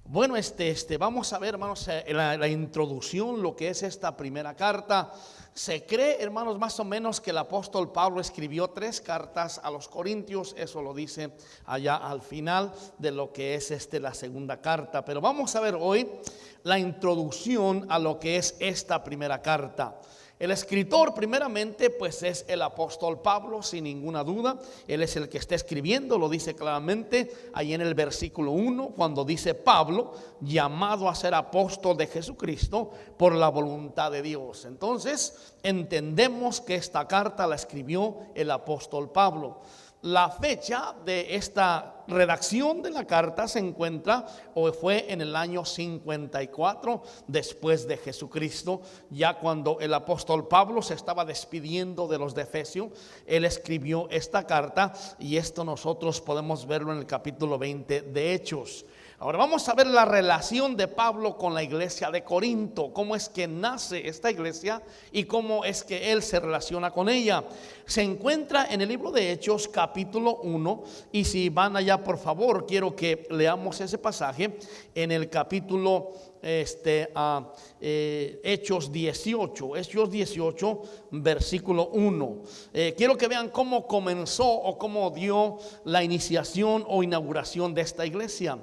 Bueno, vamos a ver, hermanos, la introducción, lo que es esta primera carta. Se cree, hermanos, más o menos que el apóstol Pablo escribió 3 cartas a los Corintios. Eso lo dice allá al final de lo que es la segunda carta. Pero vamos a ver hoy la introducción a lo que es esta primera carta. El escritor primeramente pues es el apóstol Pablo, sin ninguna duda. Él es el que está escribiendo, lo dice claramente ahí en el versículo 1, cuando dice: Pablo, llamado a ser apóstol de Jesucristo por la voluntad de Dios. Entonces entendemos que esta carta la escribió el apóstol Pablo. La fecha de esta redacción de la carta se encuentra o fue en el año 54 después de Jesucristo, ya cuando el apóstol Pablo se estaba despidiendo de los de Efesios. Él escribió esta carta y esto nosotros podemos verlo en el capítulo 20 de Hechos. Ahora vamos a ver la relación de Pablo con la iglesia de Corinto, cómo es que nace esta iglesia y cómo es que él se relaciona con ella. Se encuentra en el libro de Hechos capítulo 1, y si van allá, por favor, quiero que leamos ese pasaje en el capítulo Hechos 18, versículo 1. Quiero que vean cómo comenzó o cómo dio la iniciación o inauguración de esta iglesia.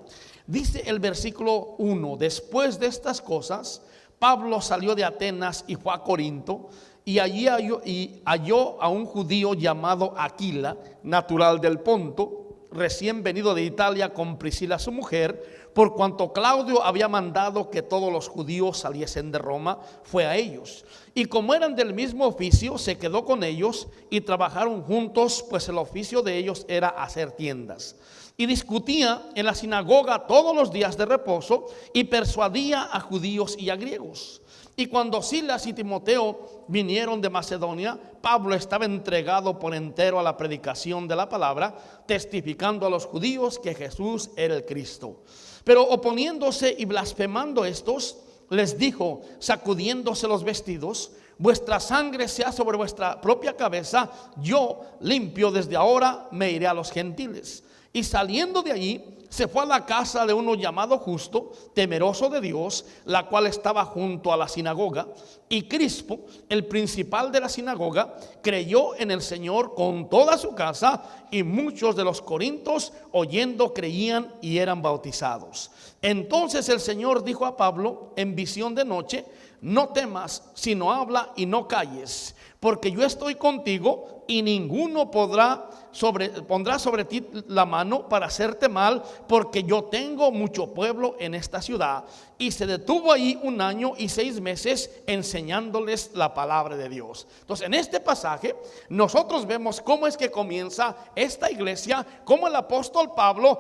Dice el versículo 1: después de estas cosas, Pablo salió de Atenas y fue a Corinto, y allí halló a un judío llamado Aquila, natural del Ponto, recién venido de Italia con Priscila su mujer. Por cuanto Claudio había mandado que todos los judíos saliesen de Roma, fue a ellos. Y como eran del mismo oficio, se quedó con ellos y trabajaron juntos, pues el oficio de ellos era hacer tiendas. Y discutía en la sinagoga todos los días de reposo y persuadía a judíos y a griegos. Y cuando Silas y Timoteo vinieron de Macedonia, Pablo estaba entregado por entero a la predicación de la palabra, testificando a los judíos que Jesús era el Cristo. Pero oponiéndose y blasfemando estos, les dijo, sacudiéndose los vestidos: vuestra sangre sea sobre vuestra propia cabeza, yo limpio desde ahora me iré a los gentiles. Y saliendo de allí, se fue a la casa de uno llamado Justo, temeroso de Dios, la cual estaba junto a la sinagoga. Y Crispo, el principal de la sinagoga, creyó en el Señor con toda su casa, y muchos de los corintios, oyendo, creían y eran bautizados. Entonces el Señor dijo a Pablo en visión de noche: no temas, sino habla y no calles, porque yo estoy contigo, y ninguno pondrá sobre ti la mano para hacerte mal, porque yo tengo mucho pueblo en esta ciudad. Y se detuvo ahí 1 año y 6 meses enseñándoles la palabra de Dios. Entonces, en este pasaje nosotros vemos cómo es que comienza esta iglesia, cómo el apóstol Pablo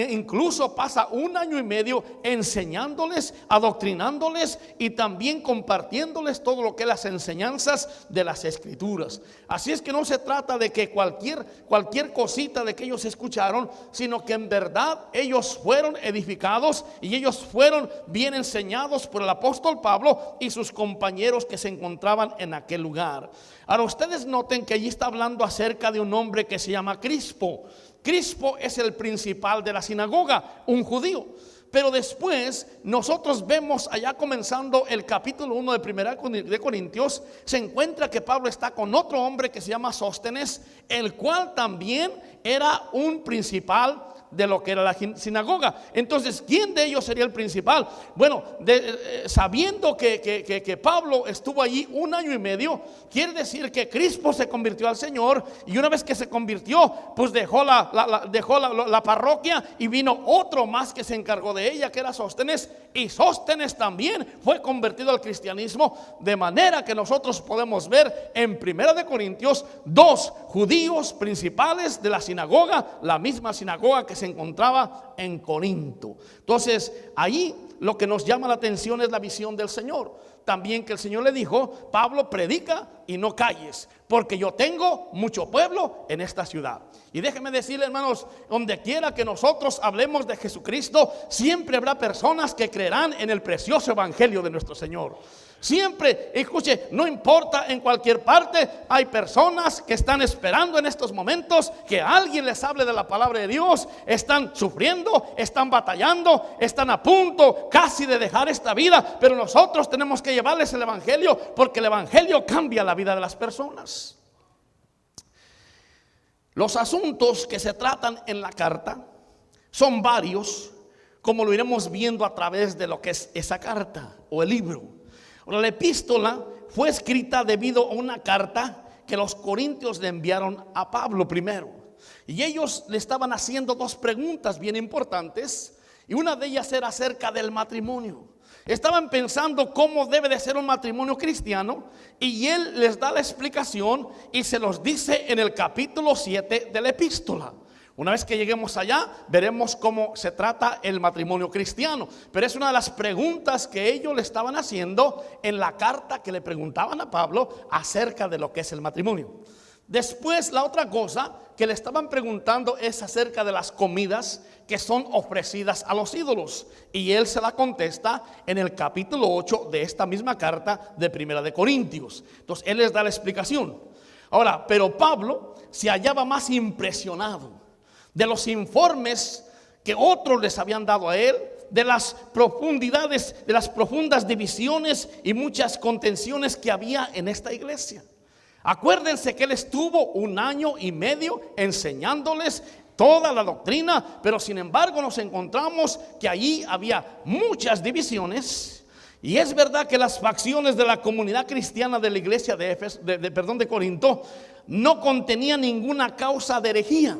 incluso pasa 1 año y medio enseñándoles, adoctrinándoles y también compartiéndoles todo lo que es las enseñanzas de las escrituras. Así es que no se trata de que cualquier cosita de que ellos escucharon, sino que en verdad ellos fueron edificados y ellos fueron bien enseñados por el apóstol Pablo y sus compañeros que se encontraban en aquel lugar. Ahora ustedes noten que allí está hablando acerca de un hombre que se llama Crispo. Crispo es el principal de la sinagoga, un judío. Pero después nosotros vemos allá comenzando el capítulo 1 de Primera de Corintios, se encuentra que Pablo está con otro hombre que se llama Sóstenes, el cual también era un principal de lo que era la sinagoga. Entonces, ¿quién de ellos sería el principal? Bueno, sabiendo que Pablo estuvo allí 1 año y medio, quiere decir que Crispo se convirtió al Señor, y una vez que se convirtió, pues dejó la parroquia, y vino otro más que se encargó de ella, que era Sóstenes, y Sóstenes también fue convertido al cristianismo, de manera que nosotros podemos ver en Primera de Corintios 2 judíos principales de la sinagoga, la misma sinagoga que se encontraba en Corinto. Entonces ahí lo que nos llama la atención es la visión del Señor. también que el Señor le dijo: Pablo, predica y no calles, porque yo tengo mucho pueblo en esta ciudad. Y déjenme decirle, hermanos, donde quiera que nosotros hablemos de Jesucristo, siempre habrá personas que creerán en el precioso evangelio de nuestro Señor. Siempre, escuche, no importa en cualquier parte, hay personas que están esperando en estos momentos que alguien les hable de la palabra de Dios. Están sufriendo, están batallando, están a punto casi de dejar esta vida, pero nosotros tenemos que llevarles el evangelio, porque el evangelio cambia la vida de las personas. Los asuntos que se tratan en la carta son varios, como lo iremos viendo a través de lo que es esa carta o el libro. Ahora, la epístola fue escrita debido a una carta que los corintios le enviaron a Pablo primero. Y ellos le estaban haciendo dos preguntas bien importantes, y una de ellas era acerca del matrimonio. Estaban pensando cómo debe de ser un matrimonio cristiano, y él les da la explicación y se los dice en el capítulo 7 de la epístola. Una vez que lleguemos allá, veremos cómo se trata el matrimonio cristiano. Pero es una de las preguntas que ellos le estaban haciendo en la carta que le preguntaban a Pablo acerca de lo que es el matrimonio. Después, la otra cosa que le estaban preguntando es acerca de las comidas que son ofrecidas a los ídolos. Y él se la contesta en el capítulo 8 de esta misma carta de Primera de Corintios. Entonces, él les da la explicación. Ahora, pero Pablo se hallaba más impresionado de los informes que otros les habían dado a él, de las profundidades, de las profundas divisiones y muchas contenciones que había en esta iglesia. Acuérdense que él estuvo 1 año y medio enseñándoles toda la doctrina, pero sin embargo nos encontramos que allí había muchas divisiones. Y es verdad que las facciones de la comunidad cristiana de la iglesia de Corinto no contenían ninguna causa de herejía.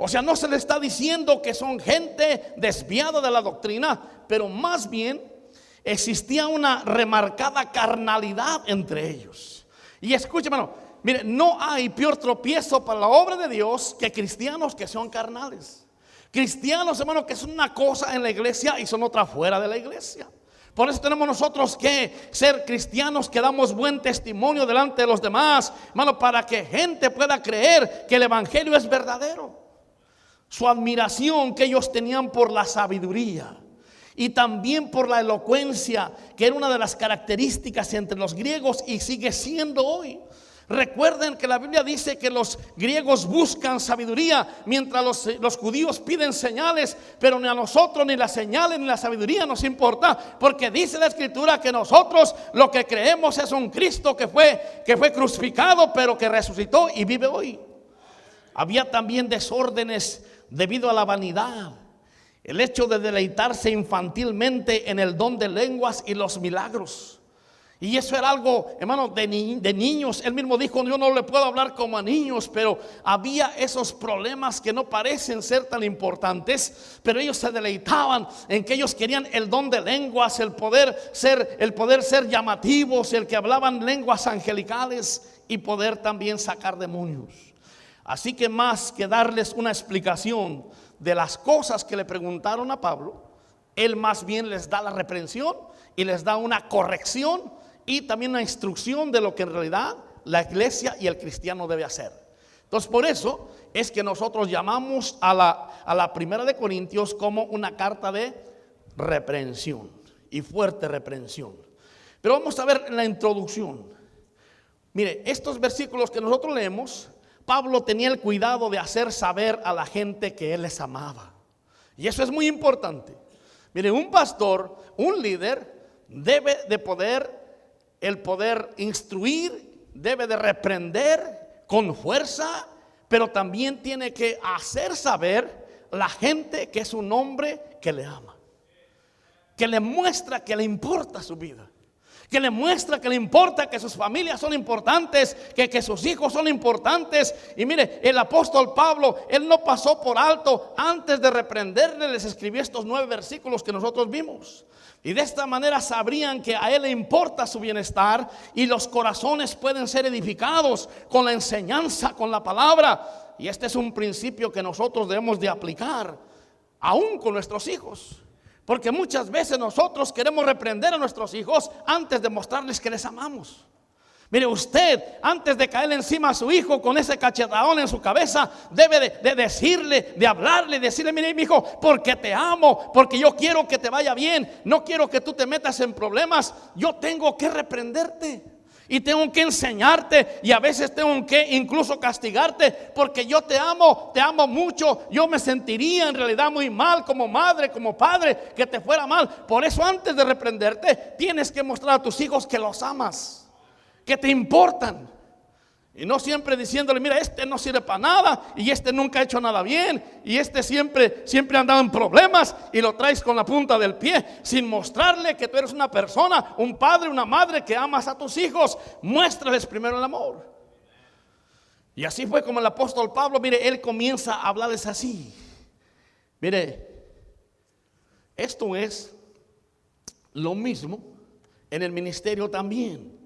O sea, no se le está diciendo que son gente desviada de la doctrina, pero más bien existía una remarcada carnalidad entre ellos. Y escuche, hermano, mire, no hay peor tropiezo para la obra de Dios que cristianos que son carnales. Cristianos, hermano, que son una cosa en la iglesia y son otra fuera de la iglesia. Por eso tenemos nosotros que ser cristianos que damos buen testimonio delante de los demás, hermano, para que gente pueda creer que el evangelio es verdadero. Su admiración que ellos tenían por la sabiduría y también por la elocuencia, que era una de las características entre los griegos y sigue siendo hoy. Recuerden que la Biblia dice que los griegos buscan sabiduría, mientras los judíos piden señales, pero ni a nosotros ni las señales ni la sabiduría nos importa, porque dice la Escritura que nosotros lo que creemos es un Cristo que fue crucificado, pero que resucitó y vive hoy. Había también desórdenes debido a la vanidad, el hecho de deleitarse infantilmente en el don de lenguas y los milagros. Y eso era algo, hermano, de niños. Él mismo dijo: yo no le puedo hablar como a niños. Pero había esos problemas que no parecen ser tan importantes, pero ellos se deleitaban en que ellos querían el don de lenguas, el poder ser llamativos, el que hablaban lenguas angelicales y poder también sacar demonios. Así que más que darles una explicación de las cosas que le preguntaron a Pablo, él más bien les da la reprensión y les da una corrección y también una instrucción de lo que en realidad la iglesia y el cristiano debe hacer. Entonces, por eso es que nosotros llamamos a la Primera de Corintios como una carta de reprensión y fuerte reprensión. Pero vamos a ver la introducción. Mire, estos versículos que nosotros leemos, Pablo tenía el cuidado de hacer saber a la gente que él les amaba. Y eso es muy importante. Mire, un pastor, un líder, debe de poder instruir, debe de reprender con fuerza, pero también tiene que hacer saber a la gente que es un hombre que le ama, que le muestra que le importa su vida, que le muestra que le importa, que sus familias son importantes, que sus hijos son importantes. Y mire, el apóstol Pablo, él no pasó por alto. Antes de reprenderle, les escribió estos 9 versículos que nosotros vimos. Y de esta manera sabrían que a él le importa su bienestar y los corazones pueden ser edificados con la enseñanza, con la palabra. Y este es un principio que nosotros debemos de aplicar aún con nuestros hijos. Porque muchas veces nosotros queremos reprender a nuestros hijos antes de mostrarles que les amamos. Mire, usted antes de caerle encima a su hijo con ese cachetadón en su cabeza, debe de decirle, de hablarle, decirle: mire, mi hijo, porque te amo, porque yo quiero que te vaya bien, no quiero que tú te metas en problemas. Yo tengo que reprenderte y tengo que enseñarte, y a veces tengo que incluso castigarte, porque yo te amo mucho. Yo me sentiría en realidad muy mal como madre, como padre, que te fuera mal. Por eso antes de reprenderte tienes que mostrar a tus hijos que los amas, que te importan, y no siempre diciéndole: mira, este no sirve para nada, y este nunca ha hecho nada bien, y este siempre ha andado en problemas, y lo traes con la punta del pie, sin mostrarle que tú eres una persona, un padre, una madre que amas a tus hijos. Muéstrales primero el amor. Y así fue como el apóstol Pablo, mire, él comienza a hablarles así. Mire, esto es lo mismo en el ministerio también.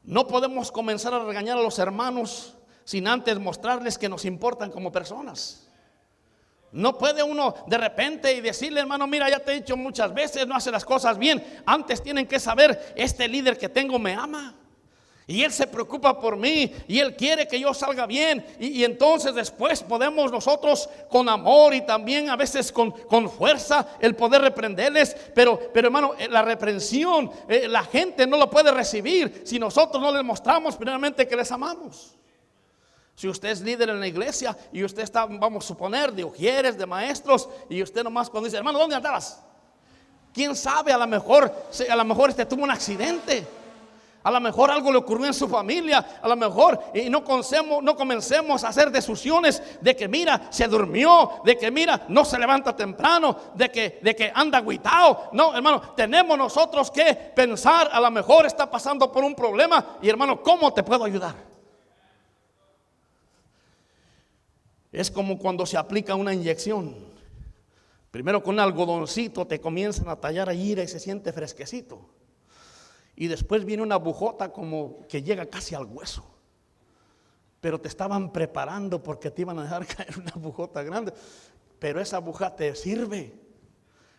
No podemos comenzar a regañar a los hermanos sin antes mostrarles que nos importan como personas. No puede uno de repente y decirle: hermano, mira, ya te he dicho muchas veces, no hace las cosas bien. Antes tienen que saber: este líder que tengo me ama, y él se preocupa por mí, y él quiere que yo salga bien. Y entonces después podemos nosotros con amor y también a veces con fuerza el poder reprenderles. Pero hermano, la reprensión la gente no lo puede recibir si nosotros no les mostramos primeramente que les amamos. Si usted es líder en la iglesia y usted está, vamos a suponer, de ujieres, de maestros, y usted nomás cuando dice: hermano, ¿dónde andabas? ¿Quién sabe? A lo mejor tuvo un accidente. A lo mejor algo le ocurrió en su familia. A lo mejor y no comencemos a hacer desusiones de que mira, se durmió, de que mira, no se levanta temprano, de que anda agüitado. No, hermano, tenemos nosotros que pensar: a lo mejor está pasando por un problema, y hermano, ¿cómo te puedo ayudar? Es como cuando se aplica una inyección. Primero con un algodoncito te comienzan a tallar allí y se siente fresquecito. Y después viene una agujota como que llega casi al hueso. Pero te estaban preparando porque te iban a dejar caer una agujota grande. Pero esa aguja te sirve.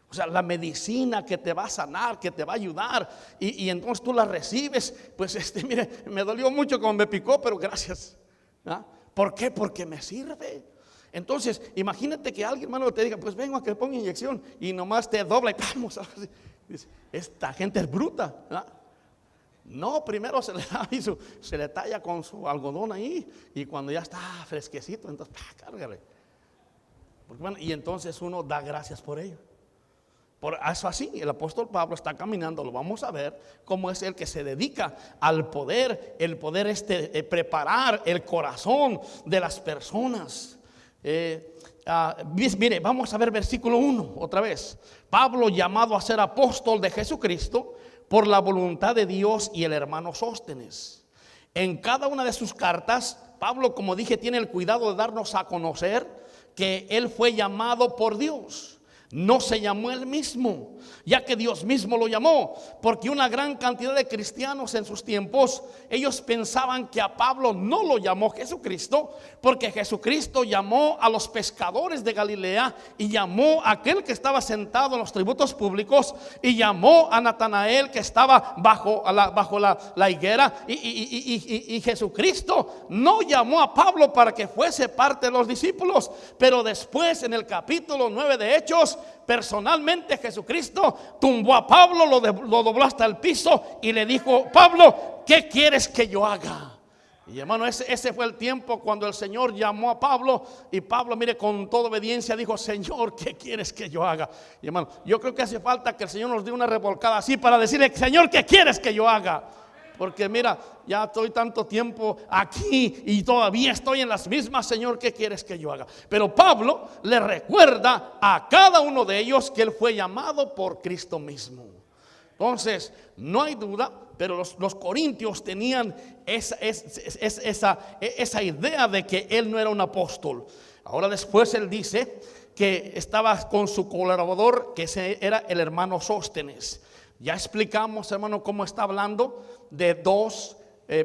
O sea, la medicina que te va a sanar, que te va a ayudar. Y entonces tú la recibes. Pues mire, me dolió mucho como me picó, pero gracias. ¿Ah? ¿Por qué? Porque me sirve. Entonces, imagínate que alguien, hermano, te diga: pues vengo a que le ponga inyección, y nomás te dobla y vamos. Dice: esta gente es bruta. ¿Ah? No, primero se le da y se le talla con su algodón ahí, y cuando ya está fresquecito, entonces cárgale. Y entonces uno da gracias por ello. Por eso así el apóstol Pablo está caminando, lo vamos a ver, cómo es el que se dedica al poder, preparar el corazón de las personas. Mire, vamos a ver versículo 1 otra vez. Pablo, llamado a ser apóstol de Jesucristo por la voluntad de Dios, y el hermano Sóstenes. En cada una de sus cartas, Pablo, como dije, tiene el cuidado de darnos a conocer que él fue llamado por Dios. No se llamó él mismo, ya que Dios mismo lo llamó. Porque una gran cantidad de cristianos en sus tiempos, ellos pensaban que a Pablo no lo llamó Jesucristo, porque Jesucristo llamó a los pescadores de Galilea, y llamó a aquel que estaba sentado en los tributos públicos, y llamó a Natanael que estaba bajo la higuera, y Jesucristo no llamó a Pablo para que fuese parte de los discípulos. Pero después, en el capítulo 9 de Hechos, personalmente Jesucristo tumbó a Pablo, lo dobló hasta el piso y le dijo: Pablo, ¿qué quieres que yo haga? Y hermano, ese fue el tiempo cuando el Señor llamó a Pablo, y Pablo, mire, con toda obediencia dijo: Señor, ¿qué quieres que yo haga? Y hermano, yo creo que hace falta que el Señor nos dé una revolcada así para decirle: Señor, ¿qué quieres que yo haga? Porque mira, ya estoy tanto tiempo aquí y todavía estoy en las mismas. Señor, ¿qué quieres que yo haga? Pero Pablo le recuerda a cada uno de ellos que él fue llamado por Cristo mismo. Entonces, no hay duda, pero los corintios tenían esa idea de que él no era un apóstol. Ahora después él dice que estaba con su colaborador, que ese era el hermano Sóstenes. Ya explicamos, hermano, cómo está hablando de dos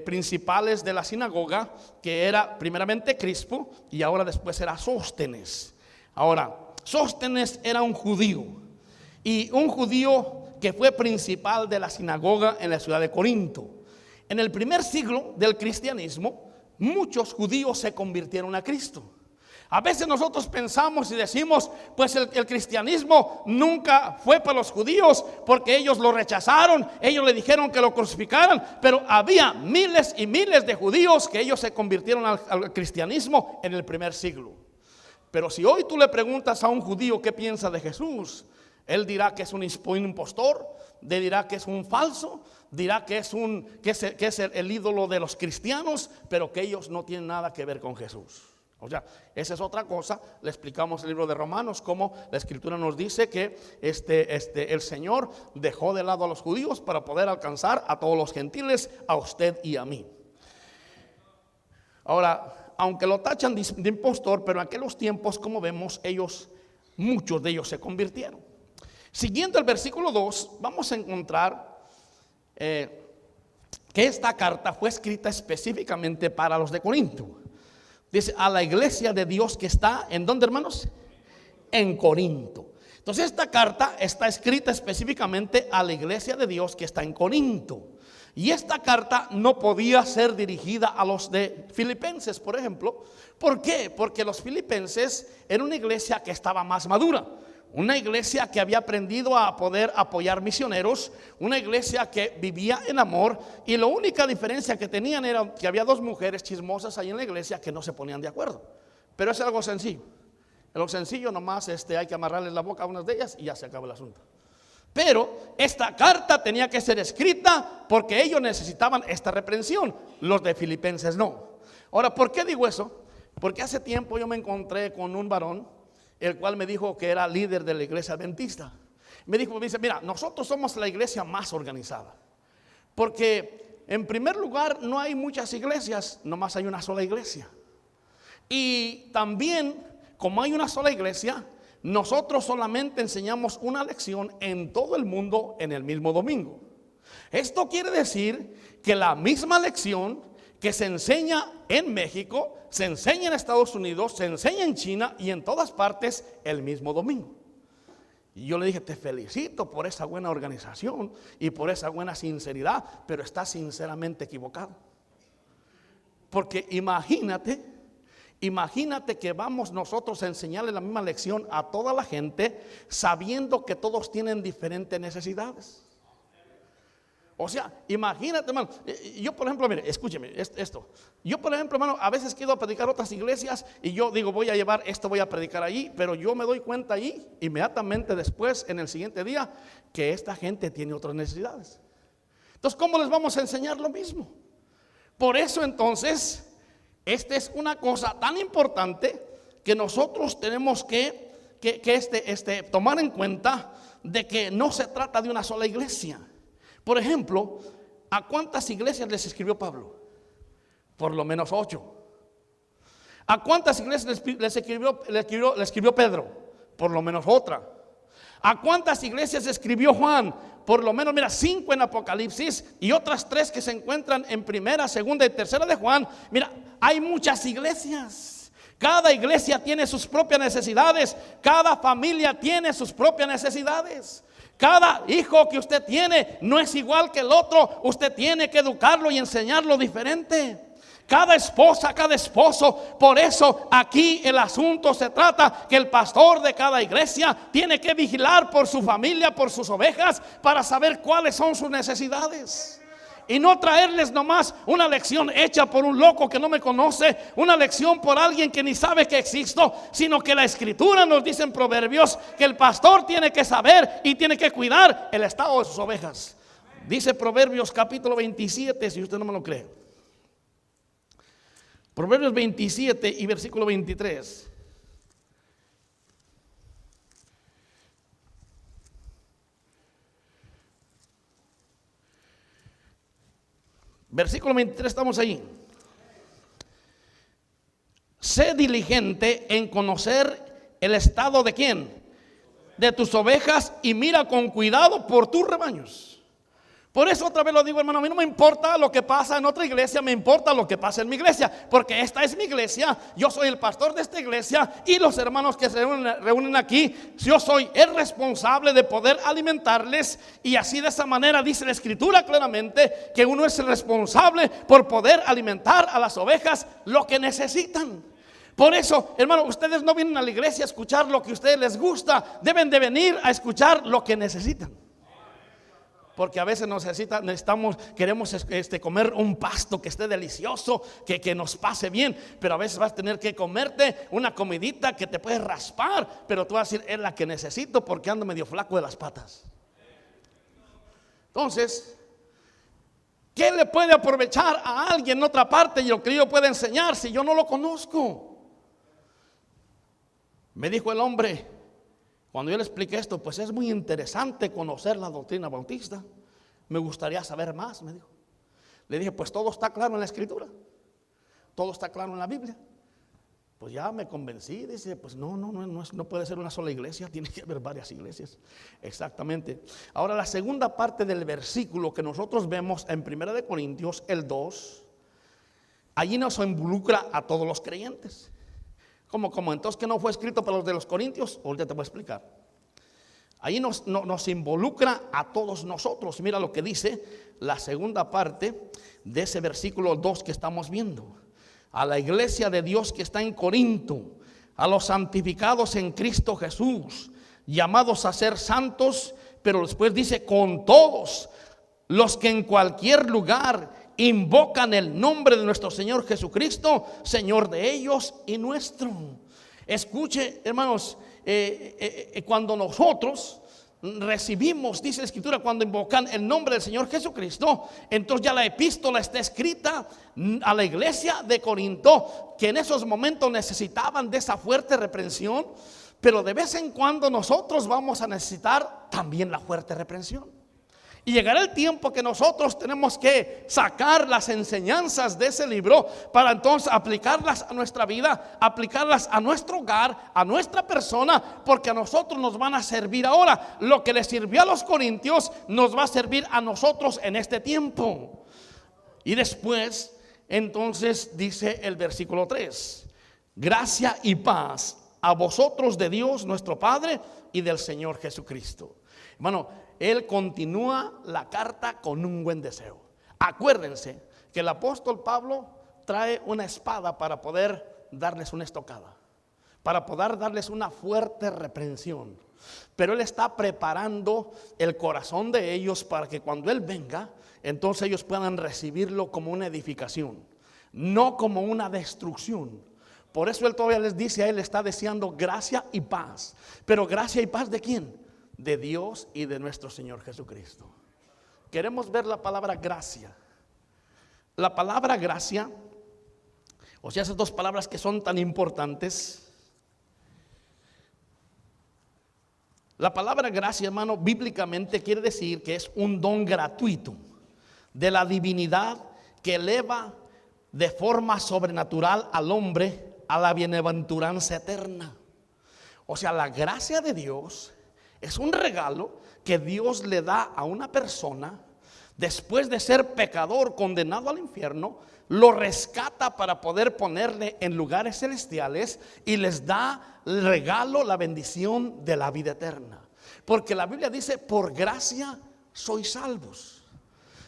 principales de la sinagoga, que era primeramente Crispo y ahora después era Sóstenes. Ahora, Sóstenes era un judío, y un judío que fue principal de la sinagoga en la ciudad de Corinto. En el primer siglo del cristianismo, muchos judíos se convirtieron a Cristo. A veces nosotros pensamos y decimos, pues el cristianismo nunca fue para los judíos porque ellos lo rechazaron, ellos le dijeron que lo crucificaran, pero había miles y miles de judíos que ellos se convirtieron al cristianismo en el primer siglo. Pero si hoy tú le preguntas a un judío qué piensa de Jesús, él dirá que es un impostor, dirá que es un falso, dirá que es el ídolo de los cristianos, pero que ellos no tienen nada que ver con Jesús. O sea, esa es otra cosa. Le explicamos el libro de Romanos, cómo la escritura nos dice que el Señor dejó de lado a los judíos para poder alcanzar a todos los gentiles, a usted y a mí. Ahora, aunque lo tachan de impostor, pero en aquellos tiempos, como vemos, muchos de ellos se convirtieron. Siguiendo el versículo 2, vamos a encontrar que esta carta fue escrita específicamente para los de Corinto. Dice, a la iglesia de Dios que está, ¿en dónde, hermanos? En Corinto. Entonces esta carta está escrita específicamente a la iglesia de Dios que está en Corinto. Y esta carta no podía ser dirigida a los de Filipenses, por ejemplo. ¿Por qué? Porque los filipenses eran una iglesia que estaba más madura. Una iglesia que había aprendido a poder apoyar misioneros, una iglesia que vivía en amor, y la única diferencia que tenían era que había dos mujeres chismosas ahí en la iglesia que no se ponían de acuerdo. Pero es algo sencillo. En lo sencillo nomás hay que amarrarles la boca a unas de ellas y ya se acaba el asunto. Pero esta carta tenía que ser escrita porque ellos necesitaban esta reprensión, los de Filipenses no. Ahora, ¿por qué digo eso? Porque hace tiempo yo me encontré con un varón, el cual me dijo que era líder de la iglesia adventista. Me dice, mira, nosotros somos la iglesia más organizada. Porque en primer lugar no hay muchas iglesias, nomás hay una sola iglesia. Y también, como hay una sola iglesia, nosotros solamente enseñamos una lección en todo el mundo en el mismo domingo. Esto quiere decir que la misma lección que se enseña en México, se enseña en Estados Unidos, se enseña en China y en todas partes el mismo domingo. Y yo le dije, te felicito por esa buena organización y por esa buena sinceridad, pero estás sinceramente equivocado. Porque imagínate que vamos nosotros a enseñarle la misma lección a toda la gente, sabiendo que todos tienen diferentes necesidades. O sea, imagínate, hermano. Yo, por ejemplo, mire, escúcheme esto. Yo, por ejemplo, hermano, a veces quiero predicar a otras iglesias y yo digo, voy a predicar allí, pero yo me doy cuenta allí, inmediatamente después, en el siguiente día, que esta gente tiene otras necesidades. Entonces, ¿cómo les vamos a enseñar lo mismo? Por eso, entonces, esta es una cosa tan importante que nosotros tenemos que tomar en cuenta de que no se trata de una sola iglesia. Por ejemplo, ¿a cuántas iglesias les escribió Pablo? Por lo menos 8. ¿A cuántas iglesias les escribió Pedro? Por lo menos otra. ¿A cuántas iglesias escribió Juan? Por lo menos, 5 en Apocalipsis y otras 3 que se encuentran en primera, segunda y tercera de Juan. Mira, hay muchas iglesias. Cada iglesia tiene sus propias necesidades. Cada familia tiene sus propias necesidades. Cada hijo que usted tiene no es igual que el otro. Usted tiene que educarlo y enseñarlo diferente. Cada esposa, cada esposo. Por eso aquí el asunto se trata que el pastor de cada iglesia tiene que vigilar por su familia, por sus ovejas, para saber cuáles son sus necesidades. Y no traerles nomás una lección hecha por un loco que no me conoce, una lección por alguien que ni sabe que existo, sino que la escritura nos dice en Proverbios que el pastor tiene que saber y tiene que cuidar el estado de sus ovejas. Dice Proverbios capítulo 27, si usted no me lo cree. Proverbios 27 y versículo 23. Versículo 23, estamos ahí. Sé diligente en conocer el estado de ¿quién? De tus ovejas, y mira con cuidado por tus rebaños. Por eso otra vez lo digo, hermano, a mí no me importa lo que pasa en otra iglesia, me importa lo que pasa en mi iglesia, porque esta es mi iglesia, yo soy el pastor de esta iglesia y los hermanos que se reúnen aquí, yo soy el responsable de poder alimentarles, y así de esa manera dice la escritura claramente que uno es el responsable por poder alimentar a las ovejas lo que necesitan. Por eso, hermano, ustedes no vienen a la iglesia a escuchar lo que a ustedes les gusta, deben de venir a escuchar lo que necesitan. Porque a veces queremos comer un pasto que esté delicioso, que nos pase bien, pero a veces vas a tener que comerte una comidita que te puede raspar, pero tú vas a decir, es la que necesito porque ando medio flaco de las patas. Entonces, ¿qué le puede aprovechar a alguien en otra parte y lo que yo pueda enseñar si yo no lo conozco? Me dijo el hombre, cuando yo le expliqué esto, pues es muy interesante conocer la doctrina bautista. Me gustaría saber más, me dijo. Le dije, pues todo está claro en la escritura, todo está claro en la Biblia. Pues ya me convencí, dice, pues no puede ser una sola iglesia, tiene que haber varias iglesias. Exactamente. Ahora la segunda parte del versículo que nosotros vemos en 1 Corintios, el 2, allí nos involucra a todos los creyentes. ¿Cómo? Entonces, ¿que no fue escrito para los de los Corintios? Ahorita te voy a explicar. Ahí nos involucra a todos nosotros. Mira lo que dice la segunda parte de ese versículo 2 que estamos viendo. A la iglesia de Dios que está en Corinto, a los santificados en Cristo Jesús, llamados a ser santos, pero después dice con todos los que en cualquier lugar invocan el nombre de nuestro Señor Jesucristo, Señor de ellos y nuestro. Escuche, hermanos, cuando nosotros recibimos, dice la escritura, cuando invocan el nombre del Señor Jesucristo, entonces ya la epístola está escrita a la iglesia de Corinto, que en esos momentos necesitaban de esa fuerte reprensión, pero de vez en cuando nosotros vamos a necesitar también la fuerte reprensión. Y llegará el tiempo que nosotros tenemos que sacar las enseñanzas de ese libro para entonces aplicarlas a nuestra vida, aplicarlas a nuestro hogar, a nuestra persona, porque a nosotros nos van a servir ahora. Lo que les sirvió a los corintios nos va a servir a nosotros en este tiempo. Y después, entonces dice el versículo 3: gracia y paz a vosotros de Dios nuestro Padre y del Señor Jesucristo. Hermano, él continúa la carta con un buen deseo. Acuérdense que el apóstol Pablo trae una espada para poder darles una estocada, para poder darles una fuerte reprensión. Pero él está preparando el corazón de ellos para que cuando él venga, entonces ellos puedan recibirlo como una edificación, no como una destrucción. Por eso él todavía les dice, a él está deseando gracia y paz. Pero gracia y paz ¿de quién? De Dios y de nuestro Señor Jesucristo. Queremos ver la palabra gracia. La palabra gracia, o sea, esas dos palabras que son tan importantes. La palabra gracia, hermano, bíblicamente quiere decir que es un don gratuito de la divinidad que eleva de forma sobrenatural al hombre a la bienaventuranza eterna. O sea, la gracia de Dios es un regalo que Dios le da a una persona después de ser pecador, condenado al infierno. Lo rescata para poder ponerle en lugares celestiales y les da el regalo, la bendición de la vida eterna. Porque la Biblia dice, por gracia sois salvos.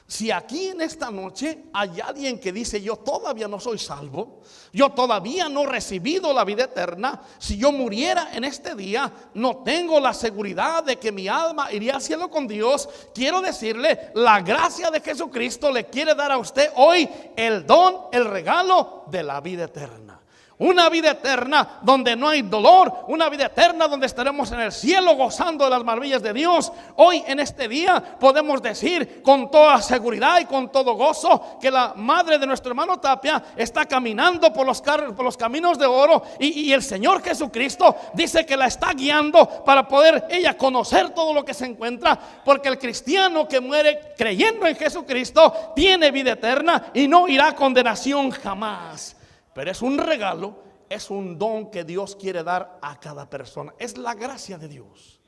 Si aquí en esta noche hay alguien que dice, yo todavía no soy salvo, yo todavía no he recibido la vida eterna, si yo muriera en este día, no tengo la seguridad de que mi alma iría al cielo con Dios, quiero decirle, la gracia de Jesucristo le quiere dar a usted hoy el don, el regalo de la vida eterna. Una vida eterna donde no hay dolor, una vida eterna donde estaremos en el cielo gozando de las maravillas de Dios. Hoy en este día podemos decir con toda seguridad y con todo gozo que la madre de nuestro hermano Tapia está caminando por los caminos de oro y el Señor Jesucristo dice que la está guiando para poder ella conocer todo lo que se encuentra, porque el cristiano que muere creyendo en Jesucristo tiene vida eterna y no irá a condenación jamás. Pero es un regalo, es un don que Dios quiere dar a cada persona. Es la gracia de Dios.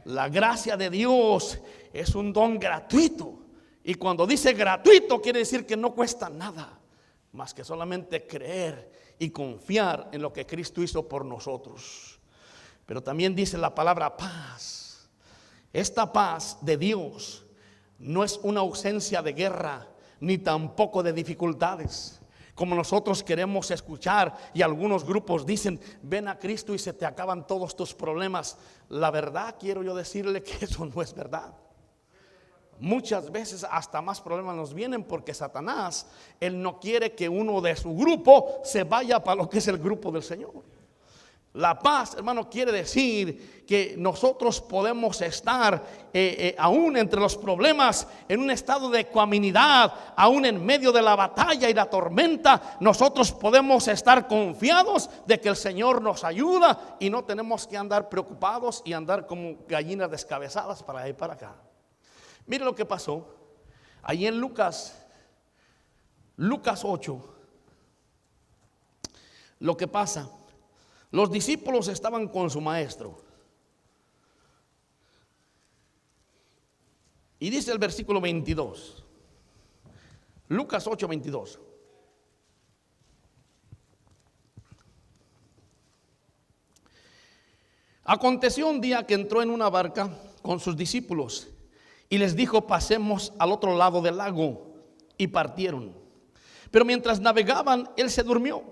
La gracia de Dios es un don gratuito Y cuando dice gratuito, quiere decir que no cuesta nada, más que solamente creer y confiar en lo que Cristo hizo por nosotros. Pero también dice la palabra paz. Esta paz de Dios no es una ausencia de guerra, ni tampoco de dificultades, como nosotros queremos escuchar. Y algunos grupos dicen: ven a Cristo y se te acaban todos tus problemas. La verdad, quiero yo decirle que eso no es verdad. Muchas veces hasta más problemas nos vienen, porque Satanás, él no quiere que uno de su grupo se vaya para lo que es el grupo del Señor. La paz, hermano, quiere decir que nosotros podemos estar aún entre los problemas en un estado de ecuanimidad, aún en medio de la batalla y la tormenta. Nosotros podemos estar confiados de que el Señor nos ayuda y no tenemos que andar preocupados y andar como gallinas descabezadas para allá y para acá. Mire lo que pasó allí en Lucas 8. Lo que pasa, los discípulos estaban con su maestro. Y dice el versículo 22. Lucas 8, 22. Aconteció un día que entró en una barca con sus discípulos y les dijo: pasemos al otro lado del lago. Y partieron. Pero mientras navegaban, él se durmió,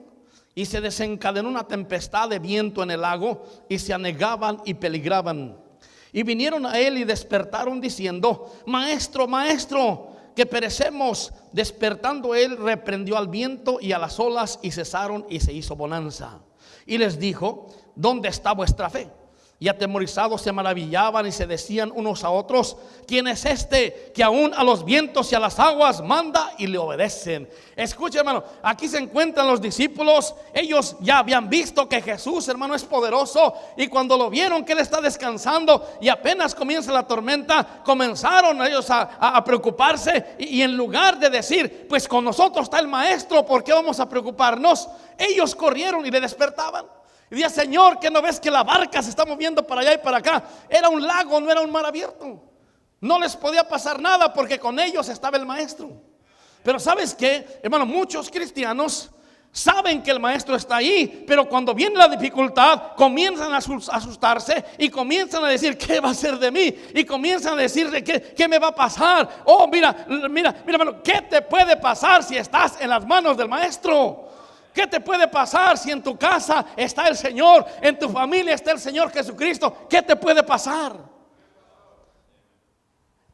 y se desencadenó una tempestad de viento en el lago, y se anegaban y peligraban. Y vinieron a él y despertaron diciendo: Maestro, maestro, que perecemos. Despertando él, reprendió al viento y a las olas, y cesaron, y se hizo bonanza. Y les dijo: ¿dónde está vuestra fe? Y atemorizados se maravillaban y se decían unos a otros: ¿quién es este que aún a los vientos y a las aguas manda y le obedecen? Escucha, hermano, aquí se encuentran los discípulos. Ellos ya habían visto que Jesús, hermano, es poderoso. Y cuando lo vieron que él está descansando y apenas comienza la tormenta, comenzaron ellos a preocuparse. Y en lugar de decir: pues con nosotros está el maestro, ¿por qué vamos a preocuparnos?, ellos corrieron y le despertaban. Y decía: Señor, ¿qué no ves que la barca se está moviendo para allá y para acá? Era un lago, no era un mar abierto. No les podía pasar nada porque con ellos estaba el maestro. Pero ¿sabes qué, hermano? Muchos cristianos saben que el maestro está ahí, pero cuando viene la dificultad comienzan a asustarse y comienzan a decir: ¿qué va a ser de mí? Y comienzan a decirle: ¿qué me va a pasar? Oh, mira, hermano, ¿qué te puede pasar si estás en las manos del maestro? ¿Qué te puede pasar si en tu casa está el Señor, en tu familia está el Señor Jesucristo? ¿Qué te puede pasar?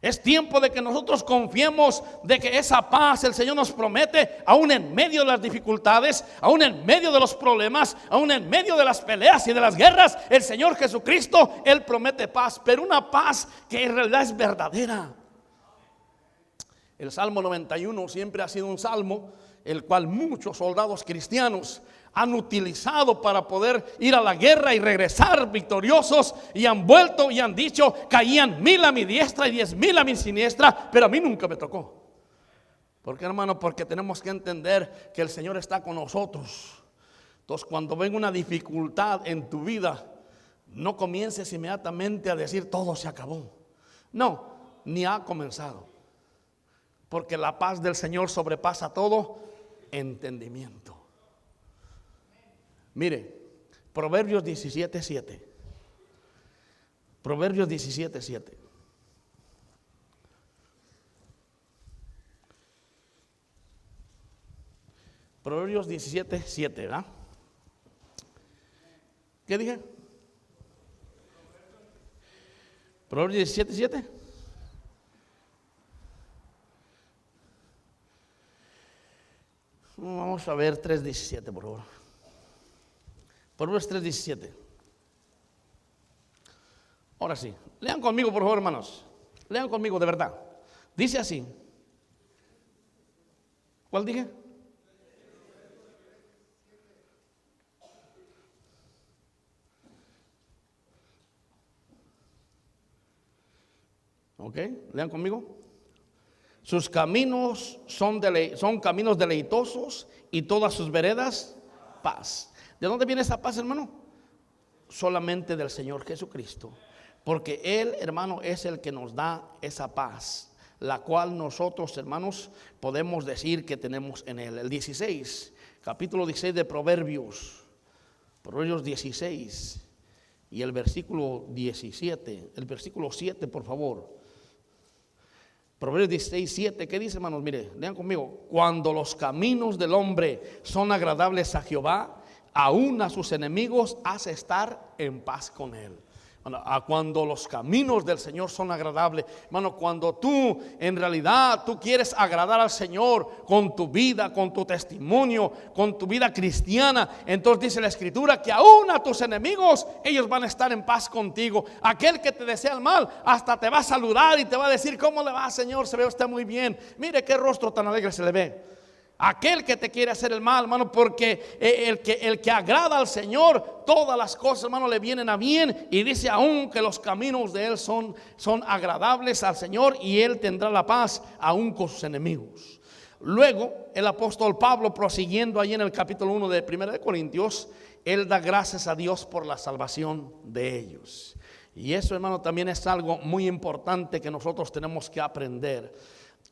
Es tiempo de que nosotros confiemos de que esa paz el Señor nos promete, aún en medio de las dificultades, aún en medio de los problemas, aún en medio de las peleas y de las guerras. El Señor Jesucristo, Él promete paz, pero una paz que en realidad es verdadera. El Salmo 91 siempre ha sido un salmo el cual muchos soldados cristianos han utilizado para poder ir a la guerra y regresar victoriosos, y han vuelto y han dicho: caían 1000 a mi diestra y 10,000 a mi siniestra, pero a mí nunca me tocó. ¿Por qué, hermano? Porque tenemos que entender que el Señor está con nosotros. Entonces, cuando venga una dificultad en tu vida, no comiences inmediatamente a decir: todo se acabó. No, ni ha comenzado, porque la paz del Señor sobrepasa todo entendimiento. Mire, Proverbios 17:7. Proverbios 17:7. Proverbios 17:7, ¿verdad? ¿Qué dije? Proverbios 17:7. Vamos a ver 3:17, por favor. Proverbios 3:17. Ahora sí, lean conmigo, por favor, hermanos. Lean conmigo, de verdad. Dice así. ¿Cuál dije? Ok, lean conmigo. Sus caminos son caminos deleitosos, y todas sus veredas paz. ¿De dónde viene esa paz, hermano? Solamente del Señor Jesucristo. Porque Él, hermano, es el que nos da esa paz. la cual nosotros, hermanos, podemos decir que tenemos en él. El 16, capítulo 16 de Proverbios 16 y el versículo 17, el versículo 7, por favor. Proverbios 16, 7, ¿qué dice, hermanos? Mire, lean conmigo. Cuando los caminos del hombre son agradables a Jehová, aún a sus enemigos hace estar en paz con él. Bueno, cuando los caminos del Señor son agradables, hermano, cuando tú en realidad tú quieres agradar al Señor con tu vida, con tu testimonio, con tu vida cristiana, entonces dice la Escritura que aún a tus enemigos ellos van a estar en paz contigo. Aquel que te desea el mal hasta te va a saludar y te va a decir: ¿cómo le va, Señor? Se ve usted muy bien, mire qué rostro tan alegre se le ve. Aquel que te quiere hacer el mal, hermano, porque el que agrada al Señor, todas las cosas, hermano, le vienen a bien. Y dice aún que los caminos de él son agradables al Señor, y él tendrá la paz aún con sus enemigos. Luego el apóstol Pablo, prosiguiendo ahí en el capítulo 1 de 1 de Corintios, él da gracias a Dios por la salvación de ellos. Y eso, hermano, también es algo muy importante que nosotros tenemos que aprender.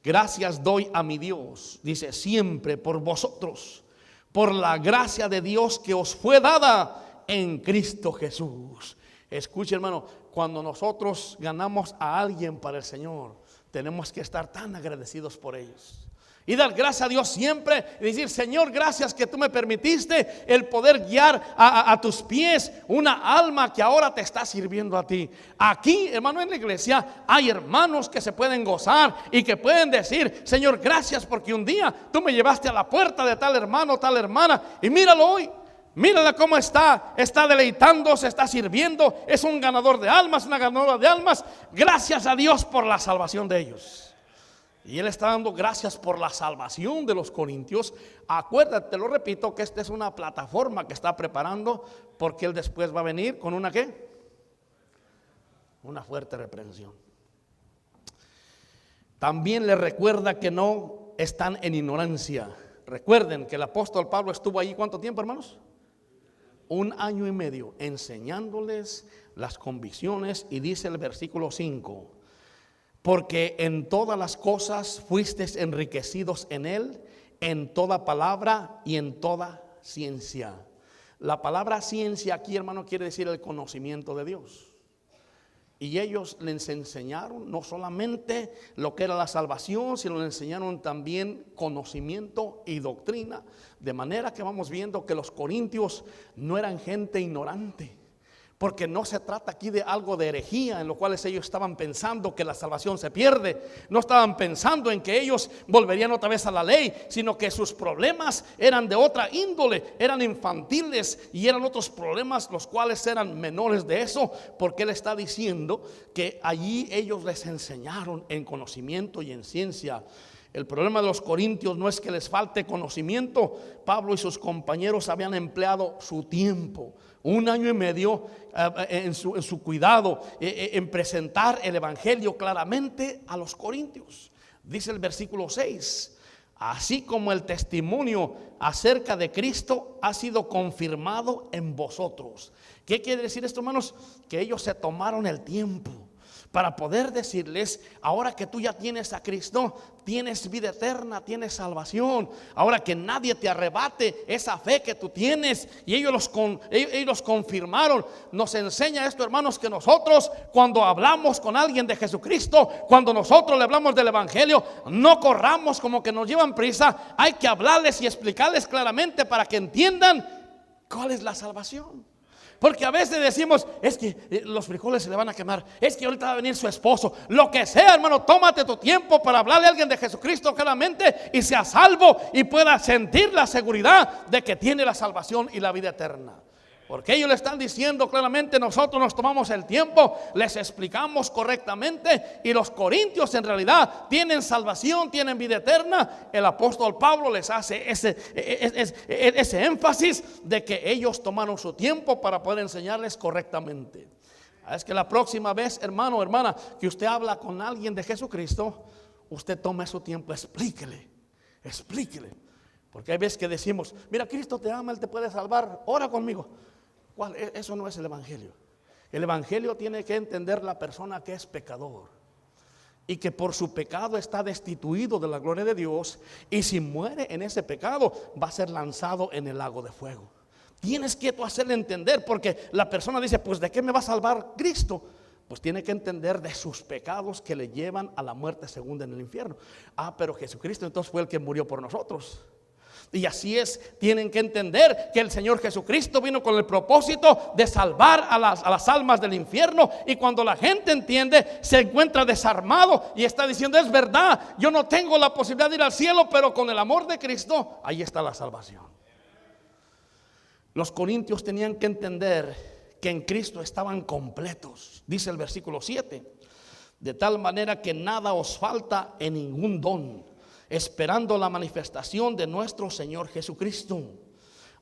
Gracias doy a mi Dios, dice, siempre por vosotros, por la gracia de Dios que os fue dada en Cristo Jesús. Escuche, hermano, cuando nosotros ganamos a alguien para el Señor, tenemos que estar tan agradecidos por ellos y dar gracias a Dios siempre y decir: Señor, gracias que tú me permitiste el poder guiar a tus pies una alma que ahora te está sirviendo a ti. Aquí, hermano, en la iglesia hay hermanos que se pueden gozar y que pueden decir: Señor, gracias porque un día tú me llevaste a la puerta de tal hermano, tal hermana, y míralo hoy. Mírala cómo está deleitándose, está sirviendo, es un ganador de almas, una ganadora de almas. Gracias a Dios por la salvación de ellos. Y él está dando gracias por la salvación de los corintios. Acuérdate, lo repito, que esta es una plataforma que está preparando, porque él después va a venir con una ¿qué? Una fuerte reprensión. También le recuerda que no están en ignorancia. Recuerden que el apóstol Pablo estuvo ahí ¿cuánto tiempo, hermanos? 1 año y medio enseñándoles las convicciones. Y dice el versículo 5: porque en todas las cosas fuisteis enriquecidos en él, en toda palabra y en toda ciencia. La palabra ciencia aquí, hermano, quiere decir el conocimiento de Dios. Y ellos les enseñaron no solamente lo que era la salvación, sino les enseñaron también conocimiento y doctrina. De manera que vamos viendo que los corintios no eran gente ignorante. Porque no se trata aquí de algo de herejía en lo cual ellos estaban pensando que la salvación se pierde. No estaban pensando en que ellos volverían otra vez a la ley, sino que sus problemas eran de otra índole, eran infantiles y eran otros problemas los cuales eran menores de eso. Porque él está diciendo que allí ellos les enseñaron en conocimiento y en ciencia. El problema de los corintios no es que les falte conocimiento. Pablo y sus compañeros habían empleado su tiempo, 1 año y medio, en su cuidado, en presentar el evangelio claramente a los corintios. Dice el versículo 6: así como el testimonio acerca de Cristo ha sido confirmado en vosotros. ¿Qué quiere decir esto, hermanos? Que ellos se tomaron el tiempo para poder decirles: ahora que tú ya tienes a Cristo, tienes vida eterna, tienes salvación. Ahora que nadie te arrebate esa fe que tú tienes. Y ellos los confirmaron. Nos enseña esto, hermanos, que nosotros cuando hablamos con alguien de Jesucristo, cuando nosotros le hablamos del evangelio, no corramos como que nos llevan prisa. Hay que hablarles y explicarles claramente para que entiendan cuál es la salvación. Porque a veces decimos: es que los frijoles se le van a quemar, es que ahorita va a venir su esposo. Lo que sea, hermano, tómate tu tiempo para hablarle a alguien de Jesucristo claramente y sea salvo y pueda sentir la seguridad de que tiene la salvación y la vida eterna. Porque ellos le están diciendo claramente: nosotros nos tomamos el tiempo, les explicamos correctamente. Y los corintios en realidad tienen salvación, tienen vida eterna. El apóstol Pablo les hace ese énfasis de que ellos tomaron su tiempo para poder enseñarles correctamente. Es que la próxima vez, hermano o hermana, que usted habla con alguien de Jesucristo, usted tome su tiempo, explíquele. Porque hay veces que decimos: mira, Cristo te ama, Él te puede salvar, ora conmigo. ¿Cuál? Eso no es el evangelio. El evangelio tiene que entender la persona que es pecador y que por su pecado está destituido de la gloria de Dios, y si muere en ese pecado va a ser lanzado en el lago de fuego. Tienes que tú hacerle entender, porque la persona dice, pues ¿de qué me va a salvar Cristo? Pues tiene que entender de sus pecados que le llevan a la muerte segunda en el infierno. Pero Jesucristo entonces fue el que murió por nosotros. Y así es, tienen que entender que el Señor Jesucristo vino con el propósito de salvar a las almas del infierno. Y cuando la gente entiende, se encuentra desarmado y está diciendo, es verdad, yo no tengo la posibilidad de ir al cielo, pero con el amor de Cristo, ahí está la salvación. Los corintios tenían que entender que en Cristo estaban completos. Dice el versículo 7, de tal manera que nada os falta en ningún don, esperando la manifestación de nuestro Señor Jesucristo.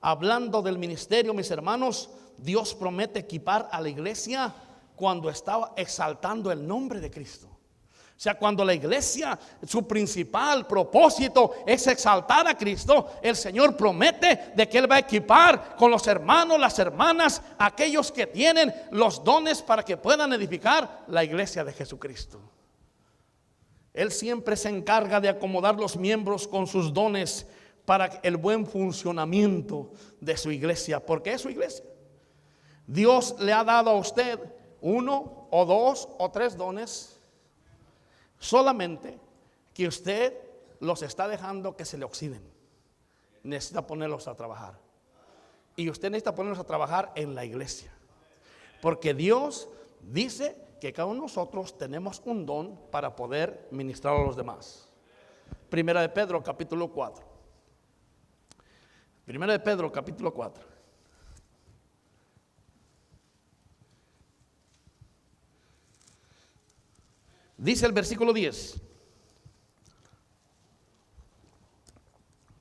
Hablando del ministerio, mis hermanos, Dios promete equipar a la iglesia cuando estaba exaltando el nombre de Cristo. O sea, cuando la iglesia, su principal propósito es exaltar a Cristo, el Señor promete de que Él va a equipar con los hermanos, las hermanas, aquellos que tienen los dones para que puedan edificar la iglesia de Jesucristo. Él siempre se encarga de acomodar los miembros con sus dones para el buen funcionamiento de su iglesia, porque es su iglesia. Dios le ha dado a usted 1 o 2 o 3 dones, solamente que usted los está dejando que se le oxiden. Necesita ponerlos a trabajar. Y usted necesita ponerlos a trabajar en la iglesia, porque Dios dice que cada uno de nosotros tenemos un don para poder ministrar a los demás. Primera de Pedro capítulo 4. Primera de Pedro capítulo 4. Dice el versículo 10.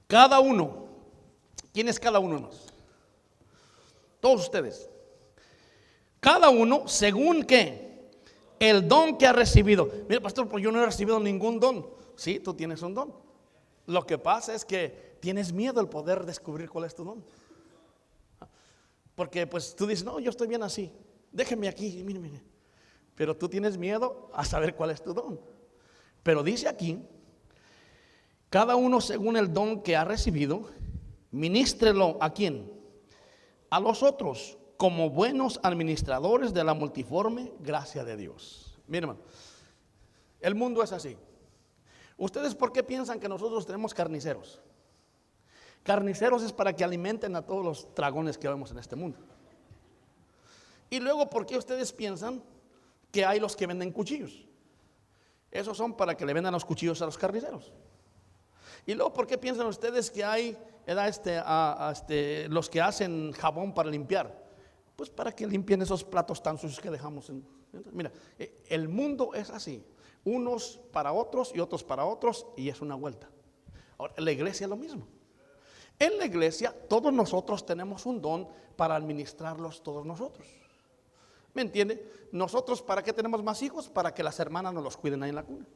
Cada uno. ¿Quién es cada uno? Todos ustedes. Cada uno según ¿qué? El don que ha recibido. Mira, pastor, pues yo no he recibido ningún don. Sí, tú tienes un don. Lo que pasa es que tienes miedo al poder descubrir cuál es tu don. Porque pues tú dices, no, yo estoy bien así, déjeme aquí, mire. Pero tú tienes miedo a saber cuál es tu don. Pero dice aquí, cada uno según el don que ha recibido, ministrelo ¿a quién? A los otros, como buenos administradores de la multiforme gracia de Dios. Miren, hermano, el mundo es así. ¿Ustedes por qué piensan que nosotros tenemos carniceros? Carniceros es para que alimenten a todos los dragones que vemos en este mundo. Y luego, ¿por qué ustedes piensan que hay los que venden cuchillos? Esos son para que le vendan los cuchillos a los carniceros. Y luego, ¿por qué piensan ustedes que hay los que hacen jabón para limpiar? Pues para que limpien esos platos tan sucios que dejamos. Mira, el mundo es así. Unos para otros y otros para otros, y es una vuelta. Ahora, la iglesia es lo mismo. En la iglesia todos nosotros tenemos un don para administrarlos todos nosotros. ¿Me entiende? Nosotros, ¿para qué tenemos más hijos? Para que las hermanas nos los cuiden ahí en la cuna.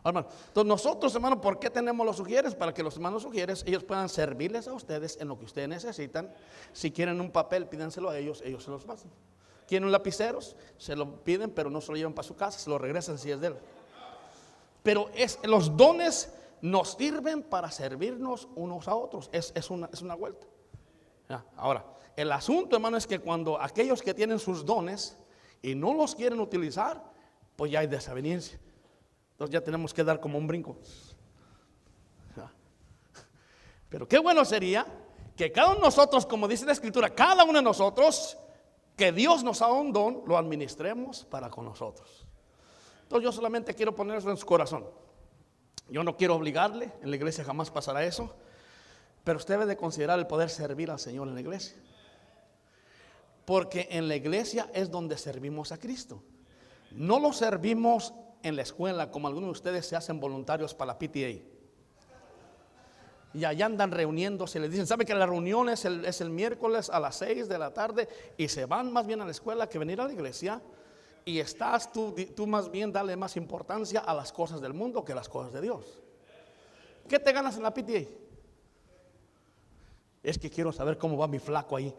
Hermano, entonces nosotros, hermano, ¿por qué tenemos los sugieres? Para que los hermanos sugieres, ellos puedan servirles a ustedes en lo que ustedes necesitan. Si quieren un papel, pídanselo a ellos, ellos se los pasan. Quieren un lapiceros, se lo piden, pero no se lo llevan para su casa, se lo regresan si es de él. Pero los dones nos sirven para servirnos unos a otros. Es una vuelta. Ahora, el asunto, hermano, es que cuando aquellos que tienen sus dones y no los quieren utilizar, pues ya hay desaveniencia. Entonces ya tenemos que dar como un brinco. Pero qué bueno sería que cada uno de nosotros, como dice la Escritura, cada uno de nosotros, que Dios nos ha dado un don, lo administremos para con nosotros. Entonces yo solamente quiero poner eso en su corazón. Yo no quiero obligarle, en la iglesia jamás pasará eso, pero usted debe de considerar el poder servir al Señor en la iglesia. Porque en la iglesia es donde servimos a Cristo. No lo servimos en la escuela como algunos de ustedes se hacen voluntarios para la PTA. Y allá andan reuniéndose, les dicen, ¿sabe que la reunión es el miércoles a las 6 de la tarde? Y se van más bien a la escuela que venir a la iglesia. Y estás tú más bien dale más importancia a las cosas del mundo que a las cosas de Dios. ¿Qué te ganas en la PTA? Es que quiero saber cómo va mi flaco ahí.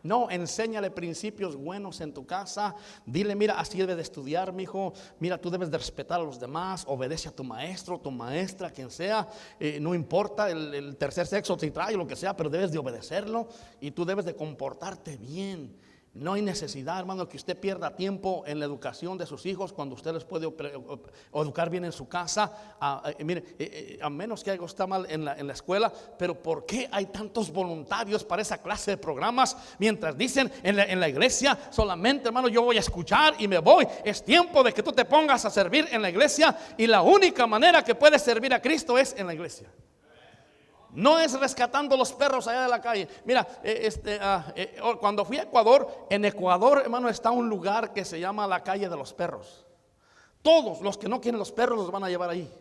No, enséñale principios buenos en tu casa. Dile, mira, así debes de estudiar, mi hijo. Mira, tú debes de respetar a los demás. Obedece a tu maestro, tu maestra, quien sea. No importa el tercer sexo, si trae lo que sea, pero debes de obedecerlo. Y tú debes de comportarte bien. No hay necesidad, hermano, que usted pierda tiempo en la educación de sus hijos cuando usted les puede educar bien en su casa. Mire, a menos que algo está mal en la escuela, pero ¿por qué hay tantos voluntarios para esa clase de programas? Mientras dicen en la iglesia, solamente, hermano, yo voy a escuchar y me voy. Es tiempo de que tú te pongas a servir en la iglesia, y la única manera que puedes servir a Cristo es en la iglesia. No es rescatando los perros allá de la calle. Mira, cuando fui a Ecuador, en Ecuador, hermano, está un lugar que se llama la calle de los perros. Todos los que no quieren los perros los van a llevar ahí.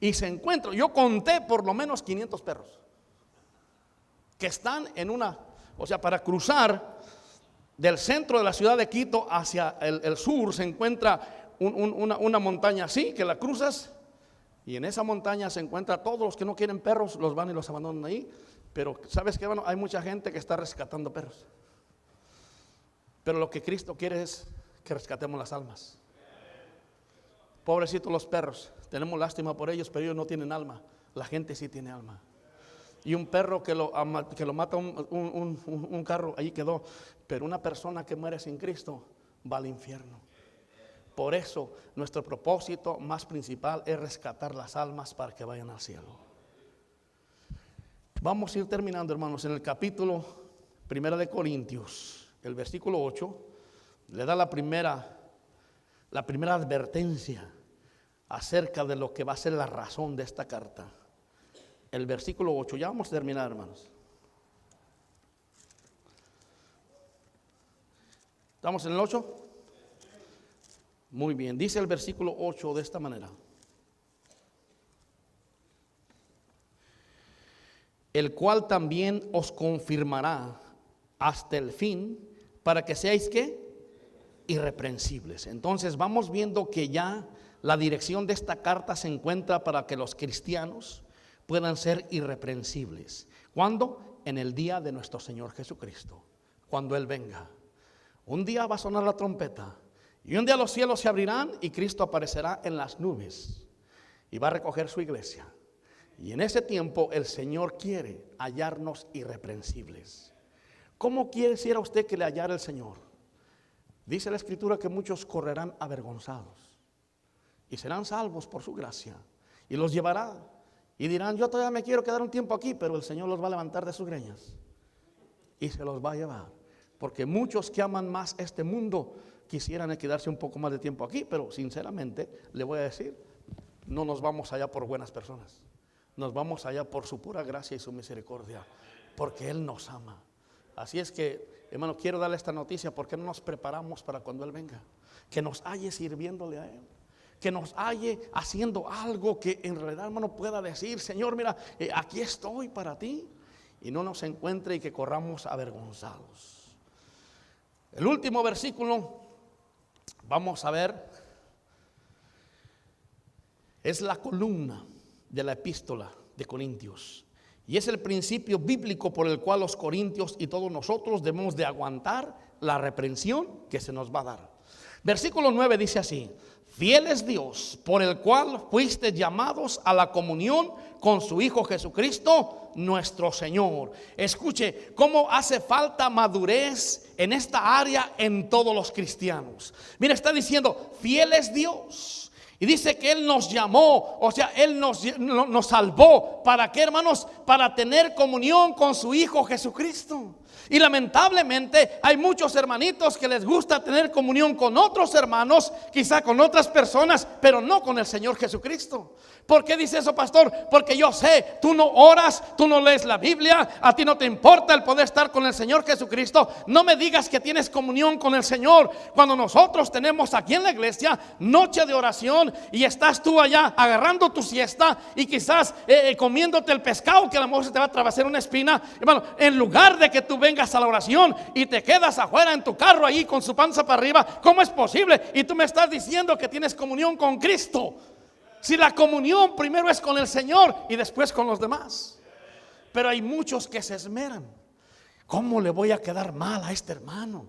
Y se encuentran, yo conté por lo menos 500 perros que están en o sea, para cruzar del centro de la ciudad de Quito hacia el sur, se encuentra una montaña así, que la cruzas. Y en esa montaña se encuentra todos los que no quieren perros, los van y los abandonan ahí. Pero ¿sabes qué, hermano? Hay mucha gente que está rescatando perros. Pero lo que Cristo quiere es que rescatemos las almas. Pobrecitos los perros, tenemos lástima por ellos, pero ellos no tienen alma. La gente sí tiene alma. Y un perro que lo mata un carro, ahí quedó. Pero una persona que muere sin Cristo va al infierno. Por eso nuestro propósito más principal es rescatar las almas para que vayan al cielo. Vamos a ir terminando, hermanos. En el capítulo 1 de Corintios, el versículo 8, le da la primera advertencia acerca de lo que va a ser la razón de esta carta. El versículo 8, ya vamos a terminar, hermanos. ¿Estamos en el 8? Muy bien, dice el versículo 8 de esta manera: el cual también os confirmará hasta el fin, para que seáis ¿qué? Irreprensibles. Entonces vamos viendo que ya la dirección de esta carta se encuentra para que los cristianos puedan ser irreprensibles. ¿Cuándo? En el día de nuestro Señor Jesucristo, cuando Él venga. Un día va a sonar la trompeta, y un día los cielos se abrirán y Cristo aparecerá en las nubes y va a recoger su iglesia. Y en ese tiempo el Señor quiere hallarnos irreprensibles. ¿Cómo quisiera usted que le hallara el Señor? Dice la Escritura que muchos correrán avergonzados y serán salvos por su gracia, y los llevará y dirán: yo todavía me quiero quedar un tiempo aquí, pero el Señor los va a levantar de sus greñas y se los va a llevar. Porque muchos que aman más este mundo quisieran quedarse un poco más de tiempo aquí, pero sinceramente le voy a decir, no nos vamos allá por buenas personas, nos vamos allá por su pura gracia y su misericordia, porque Él nos ama. Así es que, hermano, quiero darle esta noticia: porque no nos preparamos para cuando Él venga, que nos halle sirviéndole a Él, que nos halle haciendo algo que en realidad, hermano, pueda decir: Señor, mira, aquí estoy para ti, y no nos encuentre y que corramos avergonzados. El último versículo, vamos a ver, es la columna de la epístola de Corintios, y es el principio bíblico por el cual los corintios y todos nosotros debemos de aguantar la reprensión que se nos va a dar. Versículo 9 dice así: fiel es Dios, por el cual fuiste llamados a la comunión con su Hijo Jesucristo, nuestro Señor. Escuche cómo hace falta madurez en esta área en todos los cristianos. Mira, está diciendo: fiel es Dios. Y dice que Él nos llamó, o sea, Él nos salvó. ¿Para qué, hermanos? Para tener comunión con su Hijo Jesucristo. Y lamentablemente hay muchos hermanitos que les gusta tener comunión con otros hermanos, quizá con otras personas, pero no con el Señor Jesucristo. ¿Por qué dice eso, pastor? Porque yo sé, tú no oras, tú no lees la Biblia, a ti no te importa el poder estar con el Señor Jesucristo. No me digas que tienes comunión con el Señor cuando nosotros tenemos aquí en la iglesia noche de oración y estás tú allá agarrando tu siesta y quizás comiéndote el pescado que a lo mejor se te va a atravesar una espina. Hermano, en lugar de que tú vengas a la oración y te quedas afuera en tu carro ahí con su panza para arriba, ¿cómo es posible? Y tú me estás diciendo que tienes comunión con Cristo. Si la comunión primero es con el Señor y después con los demás. Pero hay muchos que se esmeran ¿cómo le voy a quedar mal a este hermano?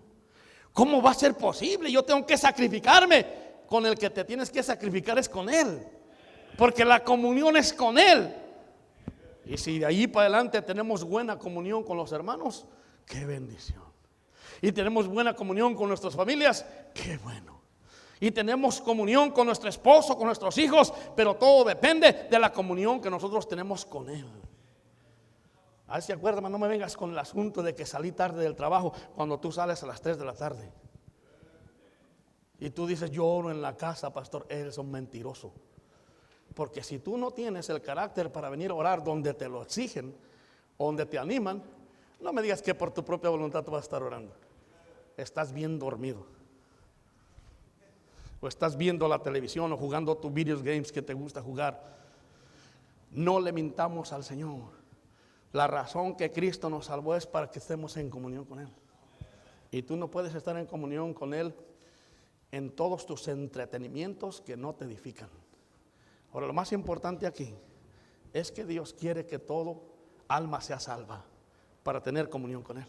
¿Cómo va a ser posible? Yo tengo que sacrificarme. Con el que te tienes que sacrificar es con Él, porque la comunión es con Él. Y si de ahí para adelante tenemos buena comunión con los hermanos, qué bendición. Y tenemos buena comunión con nuestras familias, qué bueno. Y tenemos comunión con nuestro esposo, con nuestros hijos, pero todo depende de la comunión que nosotros tenemos con Él. A ver si acuerdan, no me vengas con el asunto de que salí tarde del trabajo cuando tú sales a las 3 de la tarde. Y tú dices, yo oro en la casa, pastor. Eres un mentiroso. Porque si tú no tienes el carácter para venir a orar donde te lo exigen, donde te animan, no me digas que por tu propia voluntad tú vas a estar orando. Estás bien dormido. O estás viendo la televisión o jugando tus video games que te gusta jugar. No le mintamos al Señor. La razón que Cristo nos salvó es para que estemos en comunión con Él. Y tú no puedes estar en comunión con Él en todos tus entretenimientos que no te edifican. Ahora, lo más importante aquí es que Dios quiere que todo alma sea salva para tener comunión con Él.